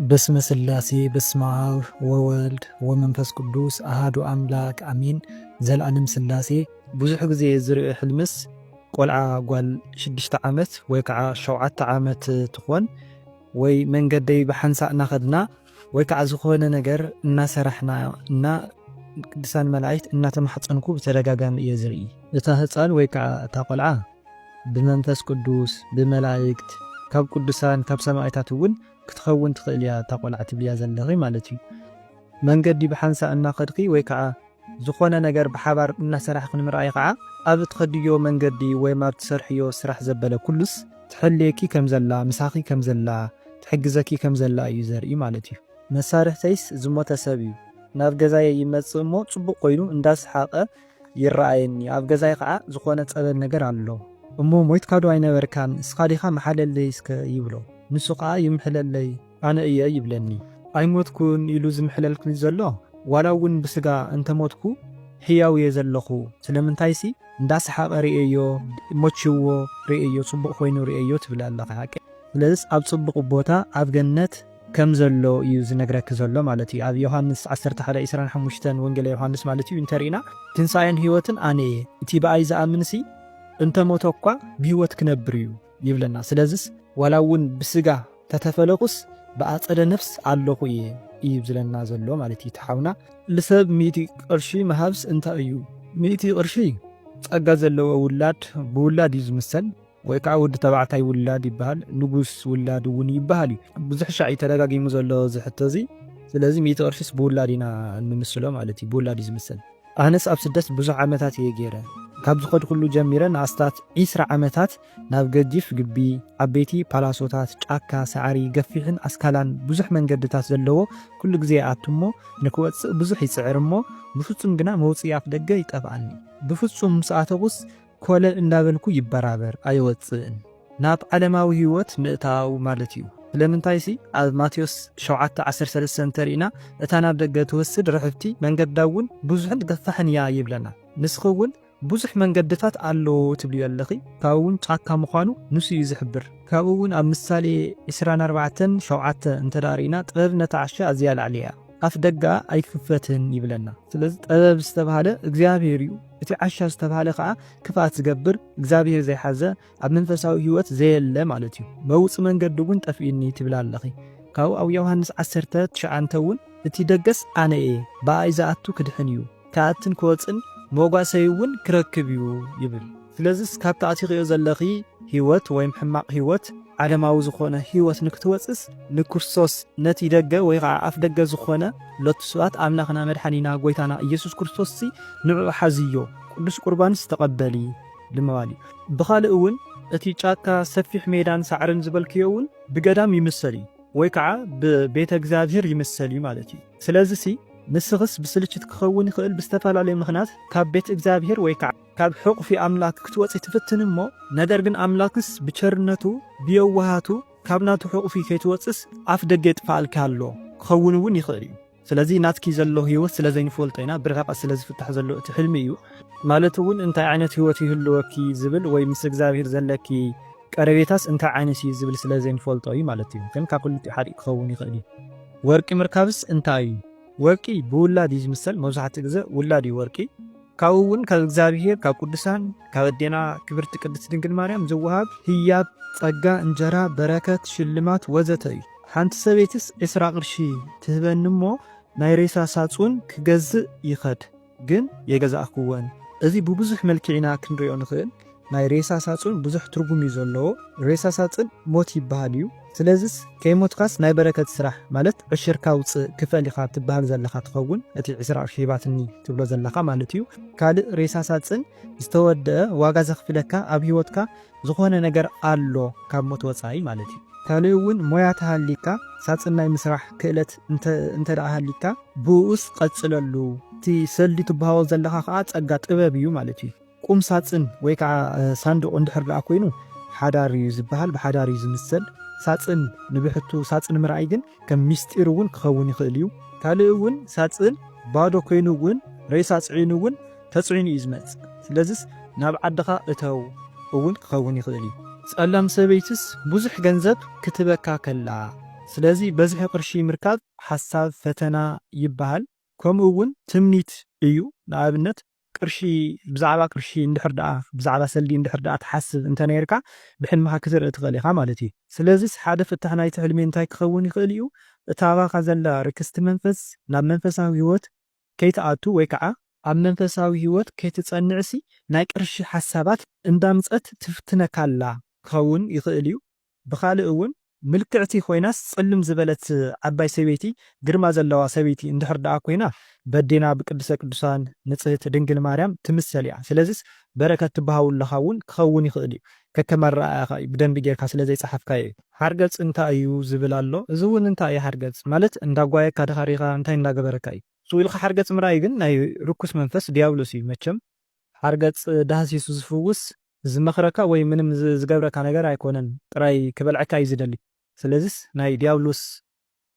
بسم سلاسي بسم عاب وولد ومنفس قدوس أحد أملاك أمين زلعلم سلاسي بزح غزي زرق حلمس قلعة قال 6 عامت ويكع 7 عامت تخون وي من قدي بحنسا خدنا ويكع زخونه نجر إنا سرحنا إنا قدسان ملايت إنا تمحصنكو بتدغاغام يزري اتا هصان ويكع تا قلعة بمنفس قدوس بملايكت كاب قدسان كاب سمايتات ون ክትኸውን ትኽእል እያ ታቆልዓ ትብልያ ዘለኺ ማለት እዩ መንገዲ ብሓንሳ እናኸድኺ ወይ ከዓ ዝኾነ ነገር ብሓባር እናሰራሕኺ ንምርኣይ ከዓ ኣብ እትኸድዮ መንገዲ ወይ ኣብ እትሰርሕዮ ስራሕ ዘበለ ኩሉስ ትሕልየኪ ከም ዘላ ምሳኺ ከም ዘላ ትሕግዘኪ ከም ዘላ እዩ ዘርኢ ማለት እዩ መሳርሕተይስ ዝሞተ ሰብ እዩ ናብ ገዛየ ይመጽእ እሞ ጽቡቕ ኮይኑ እንዳስሓቐ ይረኣየኒ ኣብ ገዛይ ከዓ ዝኾነ ፀበል ነገር ኣሎ እሞ ሞይትካ ዶ ኣይነበርካን እስኻ ዲኻ መሓለለይ እስከ ይብሎ ንሱ ከዓ ይምሕለለይ ኣነ እየ ይብለኒ ኣይሞትኩን ኢሉ ዝምሕለልክኒ ዘሎ ዋላ እውን ብስጋ እንተሞትኩ ሕያው እየ ዘለኹ ስለምንታይሲ እንዳስሓቐ ርእዮ ሞችዎ ርእዮ ጽቡቕ ኮይኑ ርእዮ ትብል ኣለኻ ሓቂ ስለዚህ ኣብ ጽቡቕ ቦታ ኣብ ገነት ከም ዘሎ እዩ ዝነግረክ ዘሎ ማለት እዩ ኣብ ዮሐንስ 11:25 ወንጌል ዮሐንስ ማለት እዩ እንተሪና ትንሳኤን ህይወትን ኣነ እየ እቲ በኣይ ዝኣምንሲ እንተሞተ እኳ ብህይወት ክነብር እዩ ይብለና ስለዚህ ዋላ እውን ብስጋ ተተፈለቁስ በአጸደ ነፍስ ኣለኹ እየ ዝለና ዘሎ ማለት እዩ ተሓውና ልሰብ 100 ቅርሺ መሃብስ እንታይ እዩ 100 ቅርሺ ጸጋ ዘለዎ ውላድ ብውላድ እዩ ዝምሰል ወይ ከዓ ወዲ ተባዕታይ ውላድ ይበሃል ንጉስ ውላድ እውን ይበሃል ብዙሕ ሻዕ ተደጋጊሙ ዘሎ ዝሕተዚ ስለዚህ 100 ቅርሺስ ብውላድ ኢና እንምስሎ ማለት እዩ ብውላድ እዩ ዝምሰል ኣነስ ኣብ ስደት ብዙሕ ዓመታት እየ ገይረ ካብ ዝኸድ ኩሉ ጀሚረ ንኣስታት 20 ዓመታት ናብ ገጂፍ ግቢ ዓበይቲ ፓላሶታት ጫካ ሳዕሪ ገፊሕን ኣስካላን ብዙሕ መንገድታት ዘለዎ ኩሉ ግዜ ኣትሞ ንክወፅእ ብዙሕ ይፅዕር እሞ ብፍጹም ግና መውፅኢ ኣፍ ደገ ይጠፍኣኒ ብፍጹም ሰኣተቁስ ኮለል እንዳበልኩ ይበራበር ኣይወፅእን ናብ ዓለማዊ ህይወት ምእታው ማለት እዩ ስለምንታይሲ ኣብ ማቴዎስ 7:13 እንተሪእና እታ ናብ ደገ ትወስድ ርሕብቲ መንገዳ እውን ብዙሕን ገፋሕን እያ ይብለና ንስኹውን ብዙሕ መንገድታት ኣሎ ትብልዩ ኣለኺ ካብኡ እውን ጫካ ምዃኑ ንሱ እዩ ዝሕብር ካብኡ እውን ኣብ ምሳሌ 24:7 እንተዳሪእና ጥበብ ነታ ዓሻ ኣዝያ ላዕሊ እያ ኣፍ ደጋ ኣይክፈትን ይብለና ስለዚ ጥበብ ዝተባሃለ እግዚአብሔር እዩ እቲ ዓሻ ዝተባሃለ ከዓ ክፋት ዝገብር እግዚአብሔር ዘይሓዘ ኣብ መንፈሳዊ ህይወት ዘየለ ማለት እዩ መውፅ መንገዲ እውን ጠፊእኒ ትብል ኣለኺ ካብኡ ኣብ ዮሐንስ 10:9 እውን እቲ ደገስ ኣነ እየ በኣይ ዝኣቱ ክድሕን እዩ ከኣትን ክወፅን ሞጓሰይ እውን ክረክብ እዩ ይብል ስለዚህ ካብ ተኣቲኽዮ ዘለኺ ህይወት ወይ ሕማቕ ህይወት ዓለማዊ ዝኾነ ህይወት ንክትወፅስ ንክርስቶስ ነቲ ደገ ወይ ከዓ ኣፍ ደገ ዝኾነ ሎቱ ሰባት ኣምላኽና መድሓኒና ጎይታና ኢየሱስ ክርስቶስ ንዕኡ ሓዝዮ ቅዱስ ቁርባንስ ተቐበሊ ልመባሊ ብኻልእ እውን እቲ ጫካ ሰፊሕ ሜዳን ሳዕርን ዝበልክዮ እውን ብገዳም ይምሰል ወይ ከዓ ብቤተ እግዚአብሔር ይምሰል ማለት እዩ ስለዚህ ንስኽስ ብስልችት ክኸውን ይኽእል ብዝተፈላለዩ ምኽንያት ካብ ቤት እግዚአብሔር ወይ ከዓ ካብ ሕቑፊ ኣምላክ ክትወፅእ ትፍትን እሞ ነገር ግን ኣምላክስ ብቸርነቱ ብየዋሃቱ ካብ ናቱ ሕቑፊ ከይትወፅስ ኣፍ ደገ ይጥፋኣልካ ኣሎ ክኸውን እውን ይኽእል እዩ ስለዚ ናትኪ ዘሎ ህይወት ስለ ዘይንፈልጦ ኢና ብርሕቐት ስለ ዝፍታሕ ዘሎ እቲ ሕልሚ እዩ ማለት እውን እንታይ ዓይነት ህይወት ይህልወኪ ዝብል ወይ ምስ እግዚአብሔር ዘለኪ ቀረቤታስ እንታይ ዓይነት እዩ ዝብል ስለ ዘይንፈልጦ እዩ ማለት እዩ ግን ካብ ኩሉ ሓዲእ ክኸውን ይኽእል እዩ ወርቂ ምርካብስ እንታይ እዩ ወርቂ ብውላድ እዩ ዝምሰል መብዛሕትኡ ግዜ ውላድ እዩ ወርቂ ካብኡ እውን ካብ እግዚአብሔር ካብ ቅዱሳን ካብ ኣዴና ክብርቲ ቅድስት ድንግል ማርያም ዝወሃብ ህያብ ጸጋ እንጀራ በረከት ሽልማት ወዘተ እዩ ሓንቲ ሰበይትስ 20 ቅርሺ ትህበኒ እሞ ናይ ሬሳ ሳጹን ክገዝእ ይኸድ ግን የገዛእክወን እዚ ብብዙሕ መልክዕና ክንሪኦ ንኽእል ናይ ሬሳ ሳጹን ብዙሕ ትርጉም እዩ ዘለዎ ሬሳ ሳጹን ሞት ይበሃል እዩ ስለዚህ ከይሞትካስ ናይ በረከት ስራሕ ማለት ዕሽርካ ውፅእ ክፈል ኢኻ ትበሃል ዘለኻ ትኸውን እቲ 20 ቅርሺ ሂባትኒ ትብሎ ዘለኻ ማለት እዩ ካልእ ሬሳ ሳጹን ዝተወደአ ዋጋ ዘኽፍለካ ኣብ ህይወትካ ዝኾነ ነገር ኣሎ ካብ ሞት ወፃኢ ማለት እዩ ካልእ እውን ሞያ ተሃሊካ ሳጹን ናይ ምስራሕ ክእለት እንተደኣ ሃሊካ ብኡስ ቀጽለሉ እቲ ሰልዲ ትበሃዎ ዘለኻ ከዓ ጸጋ ጥበብ እዩ ማለት እዩ ቁም ሳጽን ወይ ከዓ ሳንዱቕ እንድሕር ደኣ ኮይኑ ሓዳር እዩ ዝበሃል ብሓዳር እዩ ዝምሰል ሳጽን ንብሕቱ ሳጽን ምርኣይ ግን ከም ሚስጢር እውን ክኸውን ይኽእል እዩ ካልእ እውን ሳጽን ባዶ ኮይኑ እውን ሬሳ ጽዒኑ እውን ተጽዒኑ እዩ ዝመጽእ ስለዚህ ናብ ዓድኻ እተው እውን ክኸውን ይኽእል እዩ ጸላም ሰበይትስ ብዙሕ ገንዘብ ክትበካ ከላ ስለዚህ በዝሒ ቅርሺ ምርካብ ሓሳብ ፈተና ይበሃል። ከምኡ እውን ትምኒት እዩ። ንኣብነት ቅርሺ ብዛዕባ ቅርሺ እንድሕር ደኣ ብዛዕባ ሰልዲ እንድሕር ደኣ ትሓስብ እንተነርካ ብሕልምኻ ክትርኢ ትኽእል ኢኻ ማለት እዩ። ስለዚ ሓደ ፍታሕ ናይቲ ሕልሚ እንታይ ክኸውን ይኽእል እዩ? እታ ኣባኻ ዘላ ርክስቲ መንፈስ ናብ መንፈሳዊ ህይወት ከይትኣቱ ወይ ከዓ ኣብ መንፈሳዊ ህይወት ከይትጸንዕሲ ናይ ቅርሺ ሓሳባት እንዳምፀት ትፍትነካላ ክኸውን ይኽእል እዩ። ብኻልእ እውን ምልክዕቲ ኮይናስ ጽልም ዝበለት ዓባይ ሰበይቲ ግርማ ዘለዋ ሰበይቲ እንድሕር ደኣ ኮይና በዴና ብቅድሰ ቅዱሳን ንጽህት ድንግል ማርያም ትምሰል እያ። ስለዚስ በረከት ትበሃውለኻ እውን ክኸውን ይኽእል እዩ። ከከም ኣረኣእያኻ ብደንቢ ጌርካ ስለዘይፀሓፍካዮ እዩ። ሓርገፅ እንታይ እዩ ዝብል ኣሎ። እዚ እውን እንታይ እዩ ሓርገፅ ማለት? እንዳጓየካ ድኻሪኻ እንታይ እንዳገበረካ እዩ። ስኢልካ ሓርገፅ ምርኣይ ግን ናይ ርኩስ መንፈስ ዲያብሎስ እዩ። መቸም ሓርገፅ ዳህሲሱ ዝፍውስ ዝመኽረካ ወይ ምንም ዝገብረካ ነገር ኣይኮነን፣ ጥራይ ክበልዐካ እዩ ዝደሊ። ስለዚስ ናይ ዲያብሎስ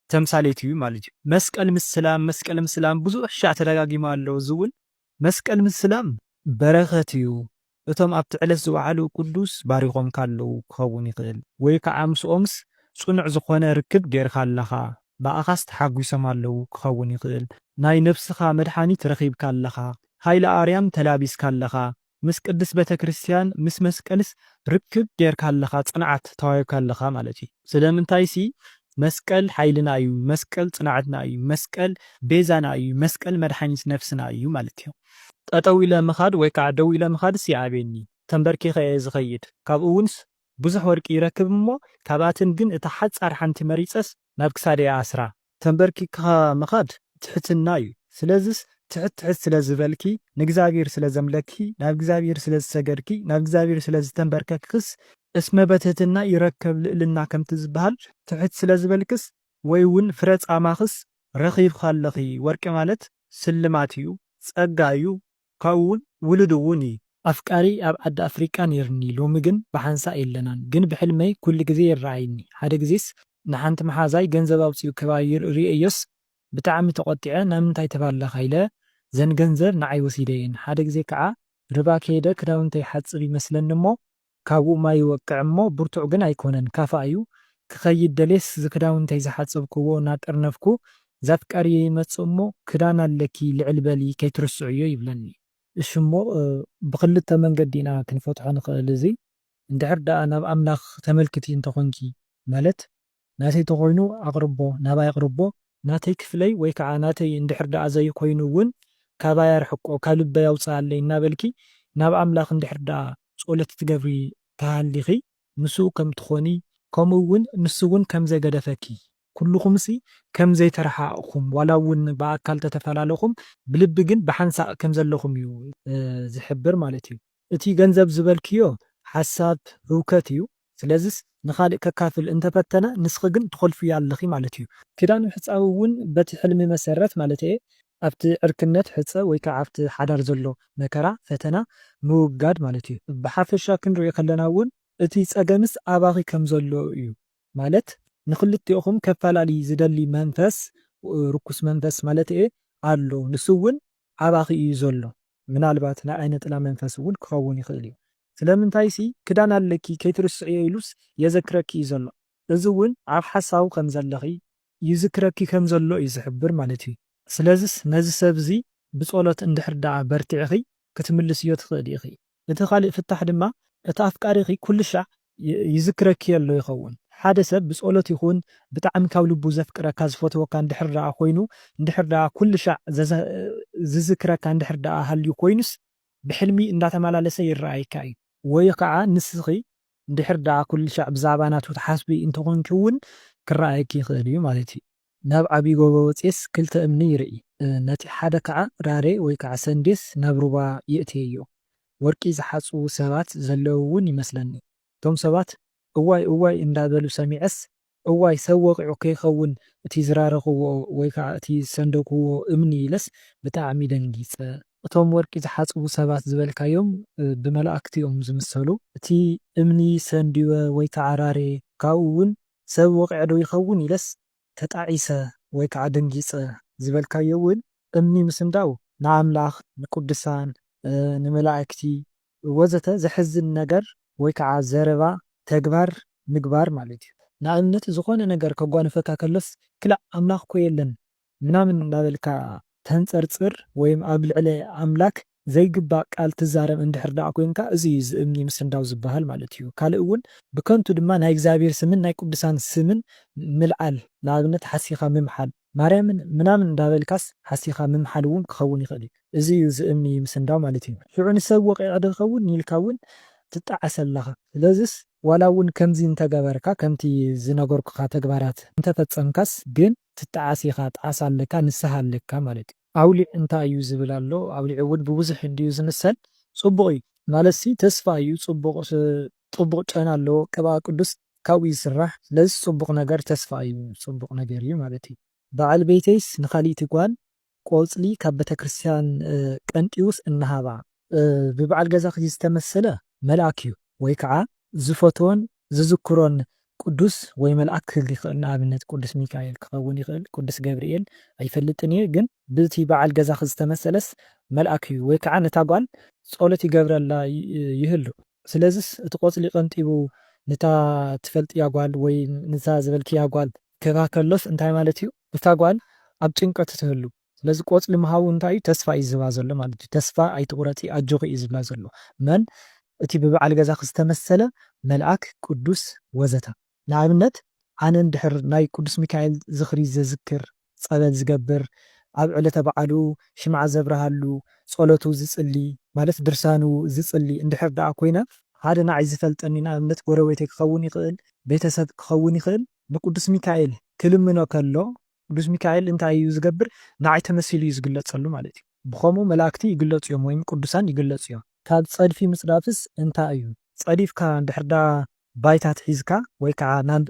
ተምሳሌት እዩ ማለት እዩ። መስቀል ምስላም መስቀል ምስላም ብዙሕ ሻዕ ተደጋጊሙ ኣሎ። እዚ እውን መስቀል ምስላም በረኸት እዩ። እቶም ኣብቲ ዕለት ዝወዓሉ ቅዱስ ባሪኾም ካለው ክኸውን ይኽእል ወይ ከዓ ምስኦምስ ጽኑዕ ዝኾነ ርክብ ጌርካ ኣለኻ ብኣኻስ ተሓጒሶም ኣለው ክኸውን ይኽእል። ናይ ነፍስኻ መድሓኒት ረኺብካ ኣለኻ፣ ሃይለ ኣርያም ተላቢስካ ኣለኻ፣ ምስ ቅዱስ ቤተ ክርስቲያን ምስ መስቀልስ ርክብ ጌርካ ኣለኻ፣ ጽንዓት ተዋሂብካ ኣለኻ ማለት እዩ። ስለምንታይ ሲ መስቀል ሓይልና እዩ፣ መስቀል ጽንዓትና እዩ፣ መስቀል ቤዛና እዩ፣ መስቀል መድሓኒት ነፍስና እዩ ማለት እዩ። ጠጠው ኢለ ምኻድ ወይ ከዓ ደው ኢለ ምኻድስ ይዓብየኒ፣ ተንበርኪኸ እየ ዝኸይድ። ካብኡ እውንስ ብዙሕ ወርቂ ይረክብ እሞ ካብኣትን ግን እታ ሓፃር ሓንቲ መሪፀስ ናብ ክሳደያ ኣስራ። ተንበርኪካ ምኻድ ትሕትና እዩ። ስለዚስ ትሕት ስለ ዝበልኪ ንእግዚኣብሔር ስለ ዘምለኪ ናብ እግዚኣብሔር ስለ ዝሰገድኪ ናብ እግዚኣብሔር ስለ ዝተንበርከክስ እስመ በትሕትና ይረከብ ልዕልና ከምቲ ዝበሃል ትሕት ስለ ዝበልክስ ወይ እውን ፍረ ጻማኽስ ረኺብካ ኣለኺ። ወርቂ ማለት ስልማት እዩ፣ ጸጋ እዩ፣ ካብኡ እውን ውሉድ እውን እዩ። ኣፍቃሪ ኣብ ዓዲ ኣፍሪቃ ነርኒ፣ ሎሚ ግን ብሓንሳ የለናን፣ ግን ብሕልመይ ኩሉ ግዜ ይረኣይኒ። ሓደ ግዜስ ንሓንቲ መሓዛይ ገንዘብ ኣውፅኡ ከባይር ርእዮስ ብጣዕሚ ተቆጢዐ ናብ ምንታይ ተባለኻ ኢለ ዘን ገንዘብ ንዓይ ወሲደየን። ሓደ ግዜ ከዓ ርባ ከይደ ክዳውንተይ ሓፅብ ይመስለኒ እሞ ካብኡ ማይ ይወቅዕ እሞ ብርቱዕ ግን ኣይኮነን ካፋ እዩ። ክኸይድ ደሌስ ዝክዳውንተይ ዝሓፅብክዎ እናጠርነፍኩ ዛፍቃሪ ይመጽእ እሞ ክዳን ኣለኪ ልዕል በሊ ከይትርስዑ እዮ ይብለኒ። እሺ እሞ ብክልተ መንገዲ ኢና ክንፈትሖ ንኽእል። እዚ እንድሕር ደኣ ናብ ኣምላኽ ተመልክቲ እንተኾንኪ ማለት ናተይ ተኾይኑ ኣቕርቦ ናባይ ኣቕርቦ ናተይ ክፍለይ ወይ ከዓ ናተይ እንድሕር ደኣ ዘይኮይኑ እውን ካባይ ኣርሕቆ ካብ ልበይ ኣውፅኣለይ እናበልኪ ናብ ኣምላኽ እንድሕር ደኣ ጸሎት ትገብሪ ተሃሊኺ ንሱ ከም ትኾኒ ከምኡ እውን ንሱ እውን ከም ዘገደፈኪ ኩልኹምሲ ከም ዘይተረሓቕኹም ዋላ እውን ብኣካል ተተፈላለኹም ብልቢ ግን ብሓንሳእ ከም ዘለኹም እዩ ዝሕብር ማለት እዩ። እቲ ገንዘብ ዝበልክዮ ሓሳብ ህውከት እዩ። ስለዚስ ንኻልእ ከካፍል እንተፈተነ ንስኺ ግን ትኸልፍዮ ኣለኺ ማለት እዩ። ክዳን ምሕፃብ እውን በቲ ሕልሚ መሰረት ማለት እየ ኣብቲ ዕርክነት ሕፀ ወይ ከዓ ኣብቲ ሓዳር ዘሎ መከራ ፈተና ምውጋድ ማለት እዩ። ብሓፈሻ ክንሪኦ ከለና እውን እቲ ፀገምስ ኣባኺ ከም ዘሎ እዩ ማለት ንክልቲኦኹም ከፈላሊ ዝደሊ መንፈስ ርኩስ መንፈስ ማለት እየ ኣሎ። ንሱ እውን ኣባኺ እዩ ዘሎ። ምናልባት ናይ ዓይነ ጥላ መንፈስ እውን ክኸውን ይኽእል እዩ። ስለምንታይ ሲ ክዳን ኣለኪ ከይትርስዕ ኢሉስ የዘክረኪ እዩ ዘሎ። እዚ እውን ኣብ ሓሳቡ ከም ዘለኺ ይዝክረኪ ከም ዘሎ እዩ ዝሕብር ማለት እዩ። ስለዚስ ነዚ ሰብ እዚ ብጸሎት እንድሕር ደኣ በርቲዕኺ ክትምልስ እዮ ትኽእል ኢኺ። እቲ ካልእ ፍታሕ ድማ እቲ ኣፍቃሪኺ ኩሉ ሻዕ ይዝክረኪ ኣሎ ይኸውን። ሓደ ሰብ ብጸሎት ይኹን ብጣዕሚ ካብ ልቡ ዘፍቅረካ ዝፈትወካ እንድሕር ደኣ ኮይኑ እንድሕር ደኣ ኩሉ ሻዕ ዝዝክረካ እንድሕር ደኣ ሃልዩ ኮይኑስ ብሕልሚ እንዳተመላለሰ ይረኣይካ እዩ። ወይ ከዓ ንስኺ እንድሕር ደኣ ኩሉ ሻዕ ብዛዕባ ናቱ ተሓስቢ እንተኾንኪ እውን ክረኣየኪ ይኽእል እዩ ማለት እዩ። ናብ ዓብይ ጎቦ ወፂስ ክልተ እምኒ ይርኢ፣ ነቲ ሓደ ከዓ ራሬ ወይ ከዓ ሰንዴስ ናብ ሩባ ይእትየዮ። ወርቂ ዝሓፅቡ ሰባት ዘለዉ እውን ይመስለኒ። እቶም ሰባት እዋይ እዋይ እንዳበሉ ሰሚዐስ እዋይ ሰብ ወቂዑ ከይኸውን እቲ ዝራረኽዎ ወይ ከዓ እቲ ዝሰንደክዎ እምኒ ኢለስ ብጣዕሚ ደንጊፀ። እቶም ወርቂ ዝሓፅቡ ሰባት ዝበልካዮም ብመላእክቲ እዮም ዝምሰሉ። እቲ እምኒ ሰንዲወ ወይ ከዓ ራሬ ካብኡ እውን ሰብ ወቂዑ ዶ ይኸውን ኢለስ ተጣዒሰ ወይ ከዓ ደንጊፀ ዝበልካዮ እውን እምኒ ምስንዳው ንኣምላኽ ንቅዱሳን ንመላእክቲ ወዘተ ዘሕዝን ነገር ወይ ከዓ ዘረባ ተግባር ምግባር ማለት እዩ። ንኣብነት ዝኾነ ነገር ከጓንፈካ ከሎስ ክላእ ኣምላኽ ኮ የለን ምናምን እንዳበልካ ተንፀርፅር ወይም ኣብ ልዕሊ ኣምላክ ዘይግባእ ቃል ትዛረብ እንድሕር ዳኣ ኮንካ እዚ እዩ ዝእምኒ ምስንዳው ዝበሃል ማለት እዩ። ካልእ እውን ብከንቱ ድማ ናይ እግዚኣብሔር ስምን ናይ ቅዱሳን ስምን ምልዓል ንኣብነት ሓሲኻ ምምሓል ማርያምን ምናምን እንዳበልካስ ሓሲኻ ምምሓል እውን ክኸውን ይኽእል እዩ። እዚ እዩ ዝእምኒ ምስንዳው ማለት እዩ። ሽዑ ንሰብ ወቂዕ ዶ ክኸውን ኢልካ እውን ትጣዓስ ኣለኻ። ስለዚስ ዋላ እውን ከምዚ እንተገበርካ ከምቲ ዝነገርኩካ ተግባራት እንተፈፀምካስ ግን ትጣዓስ ኢኻ፣ ጣዓስ ኣለካ፣ ንስሓ ኣለካ ማለት እዩ። ኣውሊዕ እንታይ እዩ ዝብል ኣሎ። ኣውሊዕ እውን ብብዙሕ እንድዩ ዝምሰል ፅቡቕ እዩ ማለት ተስፋ እዩ። ፅቡቕ ጨና ኣለዎ፣ ቅብኣ ቅዱስ ካብኡ ይስራሕ። ስለዚ ፅቡቕ ነገር ተስፋ እዩ፣ ፅቡቕ ነገር እዩ ማለት እዩ። በዓል ቤተይስ ንኻሊእቲ ጓል ቆፅሊ ካብ ቤተክርስትያን ቀንጢውስ እናሃባ ብበዓል ገዛ ዝተመሰለ መልኣክ እዩ ወይ ከዓ ዝፈትዎን ዝዝክሮን ቅዱስ ወይ መልኣክ ክህሊ ይኽእል። ንኣብነት ቅዱስ ሚካኤል ክኸውን ይኽእል፣ ቅዱስ ገብርኤል ኣይፈልጥን እየ። ግን ብቲ በዓል ገዛ ዝተመሰለስ መልኣክ እዩ ወይ ከዓ ነታ ጓል ጸሎት ይገብረላ ይህሉ። ስለዚስ እቲ ቆፅሊ ቀንጢቡ ነታ ትፈልጥያ ጓል ወይ ነታ ዝበልክያ ጓል ክባ ከሎስ እንታይ ማለት እዩ? እታ ጓል ኣብ ጭንቀት ትህሉ። ስለዚ ቆፅሊ ምሃቡ እንታይ እዩ? ተስፋ እዩ ዝባ ዘሎ ማለት እዩ። ተስፋ ኣይትቁረፂ ኣጆኺ እዩ ዝብላ ዘሎ መን እቲ ብበዓል ገዛ ዝተመሰለ መልኣክ ቅዱስ ወዘተ። ንኣብነት ኣነ እንድሕር ናይ ቅዱስ ሚካኤል ዝኽሪ ዘዝክር ፀበል ዝገብር ኣብ ዕለተ በዓሉ ሽምዓ ዘብርሃሉ ጸሎቱ ዝጽሊ ማለት ድርሳኑ ዝጽሊ እንድሕር ደኣ ኮይነ ሓደ ናዓይ ዝፈልጠኒ ንኣብነት ጎረቤተይ ክኸውን ይኽእል፣ ቤተሰብ ክኸውን ይኽእል ንቅዱስ ሚካኤል ክልምኖ ከሎ ቅዱስ ሚካኤል እንታይ እዩ ዝገብር? ንዓይ ተመሲሉ እዩ ዝግለጸሉ ማለት እዩ። ብኸምኡ መላእክቲ ይግለጹ እዮም ወይም ቅዱሳን ይግለጹ እዮም። ካብ ፀድፊ ምጽዳፍስ እንታይ እዩ? ፀዲፍካ እንድሕር ዳ ባይታት ሒዝካ ወይ ከዓ ናብ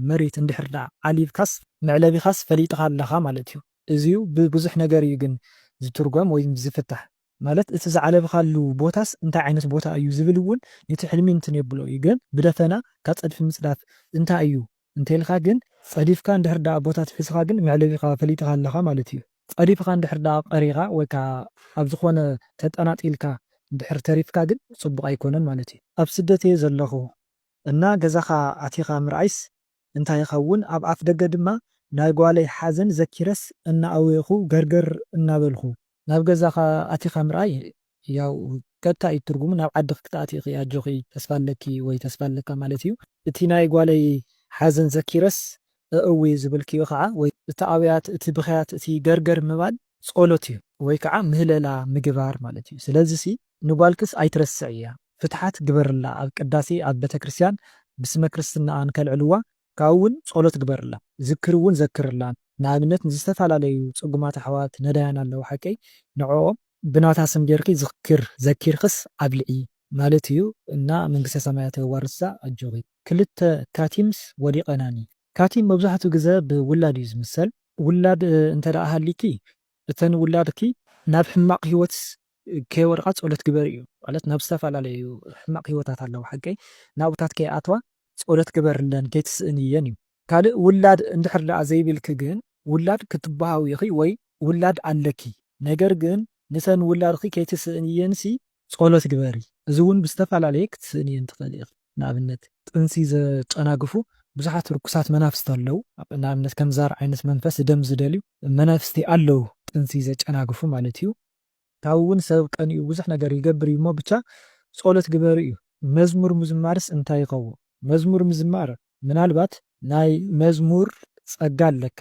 መሬት እንድሕር ዳ ዓሊብካስ መዕለቢኻስ ፈሊጥኻ ኣለኻ ማለት እዩ። እዚዩ ብብዙሕ ነገር እዩ ግን ዝትርጎም ወይም ዝፍታሕ ማለት እቲ ዝዓለብካሉ ቦታስ እንታይ ዓይነት ቦታ እዩ ዝብል እውን ነቲ ሕልሚ እንትን የብሎ እዩ። ግን ብደፈና ካብ ፀድፊ ምጽዳፍ እንታይ እዩ እንተልካ ግን ፀዲፍካ እንድሕር ዳ ቦታ ትሒዝካ ግን መዕለቢኻ ፈሊጥኻ ኣለኻ ማለት እዩ። ፀዲፍካ እንድሕር ዳ ቀሪኻ ወይ ከዓ ኣብ ዝኾነ ተጠናጢልካ እንድሕር ተሪፍካ ግን ፅቡቕ ኣይኮነን ማለት እዩ። ኣብ ስደት እየ ዘለኹ እና ገዛኻ ኣቲኻ ምርኣይስ እንታይ ይኸውን? ኣብ ኣፍ ደገ ድማ ናይ ጓለይ ሓዘን ዘኪረስ እናኣወኹ ገርገር እናበልኹ ናብ ገዛኻ ኣቲኻ ምርኣይ ያው ቀጥታ እዩ ትርጉሙ ናብ ዓድኽ ክትኣቲ ኢኺ ኣጆኺ ተስፋለኪ ወይ ተስፋለካ ማለት እዩ። እቲ ናይ ጓለይ ሓዘን ዘኪረስ እእዊ ዝብልክዮ ከዓ ወይ እቲ ኣብያት እቲ ብኽያት እቲ ገርገር ምባል ጸሎት እዩ ወይ ከዓ ምህለላ ምግባር ማለት እዩ። ስለዚ ንጓልክስ ኣይትረስዕ እያ ፍትሓት ግበርላ ኣብ ቅዳሴ ኣብ ቤተክርስትያን ብስመ ክርስትና እንከልዕልዋ ካብኡ እውን ጸሎት ግበርላ ዝክር እውን ዘክርላ። ንኣብነት ንዝተፈላለዩ ጽጉማት ኣሕዋት ነዳያን ኣለዉ ሓቀይ ንዕኦም ብናታ ስም ጌርኪ ዝክር ዘኪርክስ ኣብልዒ ማለት እዩ እና መንግስተ ሰማያት ወርሳ ኣጆኺ። ክልተ ካቲምስ ወዲቐናኒ። ካቲም መብዛሕትኡ ግዜ ብውላድ እዩ ዝምሰል። ውላድ እንተደኣ ሃሊኪ እተን ውላድኪ ናብ ሕማቕ ሂወትስ ከይወድቃ ጸሎት ግበር እዩ ማለት ናብ ዝተፈላለዩ ሕማቕ ሂወታት ኣለዉ ሓቀይ ናብኡታት ከይኣትዋ ጸሎት ግበርለን ከይትስእን እየን እዩ። ካልእ ውላድ እንድሕር ደኣ ዘይብልክ ግን ውላድ ክትበሃው ኢኺ ወይ ውላድ ኣለኪ ነገር ግን ንሰን ውላድኺ ከይትስእን እየንሲ ጸሎት ግበሪ። እዚ እውን ብዝተፈላለየ ክትስእን እየን ትኽእል ኢኺ። ንኣብነት ጥንሲ ዘጨናግፉ ብዙሓት ርኩሳት መናፍስቲ ኣለዉ። ንኣብነት ከምዛር ዓይነት መንፈስ ደም ዝደልዩ መናፍስቲ ኣለዉ ጥንሲ ዘጨናግፉ ማለት እዩ። ካብኡ እውን ሰብ ቀኒኡ ብዙሕ ነገር ይገብር እዩ እሞ ብቻ ጸሎት ግበሪ እዩ። መዝሙር ምዝማርስ እንታይ ይኸውን? መዝሙር ምዝማር ምናልባት ናይ መዝሙር ጸጋ ኣለካ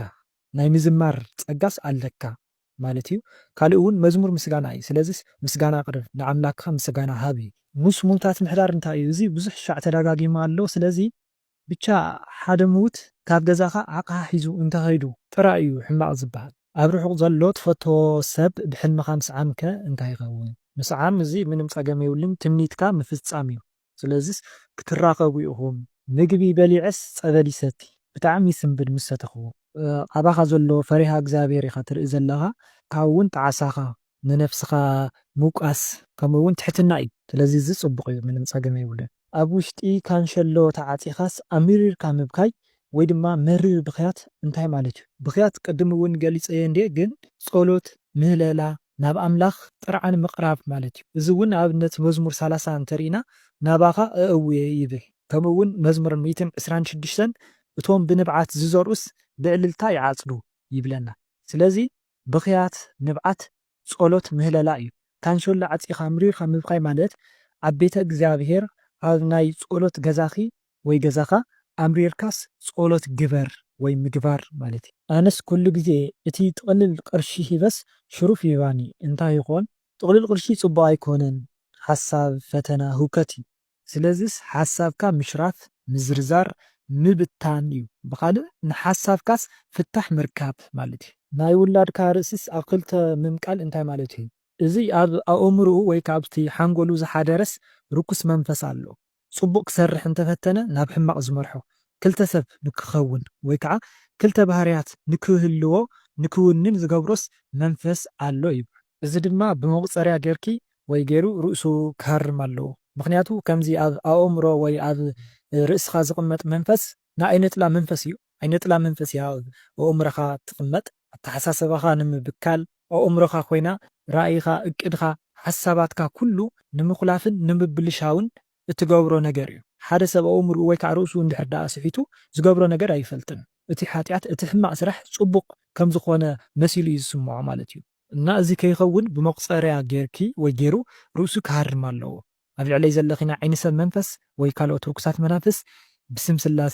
ናይ ምዝማር ጸጋስ ኣለካ ማለት እዩ። ካልእ እውን መዝሙር ምስጋና እዩ። ስለዚ ምስጋና ቅርብ ንኣምላክካ ምስጋና ሃብ እዩ። ምስ ሙዉታት ምሕዳር እንታይ እዩ? እዚ ብዙሕ ሻዕ ተደጋጊሙ ኣሎ። ስለዚ ብቻ ሓደ ምዉት ካብ ገዛኻ ኣቕሓ ሒዙ እንተኸይዱ ጥራይ እዩ ሕማቕ ዝበሃል። ኣብ ርሑቕ ዘሎ ትፈትዎ ሰብ ብሕልምኻ ምስዓምከ እንታይ ይኸውን? ምስዓም እዚ ምንም ፀገም የብሉን ትምኒትካ ምፍጻም እዩ። ስለዚ ክትራኸቡ ኢኹም ምግቢ በሊዐስ ፀበል ይሰቲ ብጣዕሚ ይስንብድ ምስ ሰተኽዎ ኣባኻ ዘሎ ፈሪሃ እግዚኣብሔር ኢኻ ትርኢ ዘለኻ ካብ እውን ጣዓሳኻ ንነፍስኻ ምውቃስ ከምኡ እውን ትሕትና እዩ። ስለዚ እዚ ፅቡቕ እዩ ምንም ፀገም የብሉን። ኣብ ውሽጢ ካንሸሎ ተዓፂኻስ ኣሚሪርካ ምብካይ ወይ ድማ መሪር ብኽያት እንታይ ማለት እዩ? ብኽያት ቅድም እውን ገሊፀየ እንዴ ግን ጸሎት ምህለላ ናብ ኣምላኽ ጥርዓን ምቕራብ ማለት እዩ። እዚ እውን ኣብነት መዝሙር 30 እንተሪእና ናባኻ እእውየ ይብል። ከምኡ እውን መዝሙር 126 እቶም ብንብዓት ዝዘርኡስ ብዕልልታ ይዓጽዱ ይብለና። ስለዚ ብኽያት ንብዓት ጸሎት ምህለላ እዩ። ካንሾላ ዓጺኻ ምሪርካ ምብኻይ ማለት ኣብ ቤተ እግዚኣብሔር ኣብ ናይ ጸሎት ገዛኺ ወይ ገዛኻ ኣምሪርካስ ጸሎት ግበር ወይ ምግባር ማለት እዩ። ኣነስ ኩሉ ግዜ እቲ ጥቕልል ቅርሺ ሂበስ ሽሩፍ ይባኒ እንታይ ይኾን ጥቕልል ቅርሺ ጽቡቕ ኣይኮነን። ሓሳብ ፈተና ህውከት እዩ። ስለዚስ ሓሳብካ ምሽራፍ ምዝርዛር ምብታን እዩ። ብኻልእ ንሓሳብካስ ፍታሕ ምርካብ ማለት እዩ። ናይ ውላድካ ርእስስ ኣብ ክልተ ምምቃል እንታይ ማለት እዩ? እዚ ኣብ ኣእምሮኡ ወይ ካብቲ ሓንጎሉ ዝሓደረስ ርኩስ መንፈስ ኣሎ። ጽቡቕ ክሰርሕ እንተፈተነ ናብ ሕማቕ ዝመርሖ ክልተ ሰብ ንክኸውን ወይ ከዓ ክልተ ባህርያት ንክህልዎ ንክውንን ዝገብሮስ መንፈስ ኣሎ እዩ። እዚ ድማ ብመቁፀርያ ጌርኪ ወይ ገይሩ ርእሱ ክሃርም ኣለዎ። ምክንያቱ ከምዚ ኣብ ኣእምሮ ወይ ኣብ ርእስኻ ዝቕመጥ መንፈስ ንኣይነጥላ መንፈስ እዩ። ኣይነጥላ መንፈስ እያ ኣእምሮኻ ትቕመጥ ኣተሓሳስባኻ ንምብካል ኣእምሮኻ ኮይና ራእይኻ እቅድኻ ሓሳባትካ ኩሉ ንምኹላፍን ንምብልሻውን እትገብሮ ነገር እዩ። ሓደ ሰብ ኣእምሮኡ ወይ ከዓ ርእሱ እንድሕር ዳኣ ስሒቱ ዝገብሮ ነገር ኣይፈልጥን። እቲ ሓጢኣት እቲ ሕማቕ ስራሕ ጽቡቕ ከም ዝኾነ መሲሉ እዩ ዝስምዖ ማለት እዩ። እና እዚ ከይኸውን ብመቁፀርያ ጌርኪ ወይ ገይሩ ርእሱ ክሃርም ኣለዎ። ኣብ ልዕለይ ዘለኺና ዓይኒ ሰብ መንፈስ ወይ ካልኦት ርኩሳት መናፍስ ብስም ስላሴ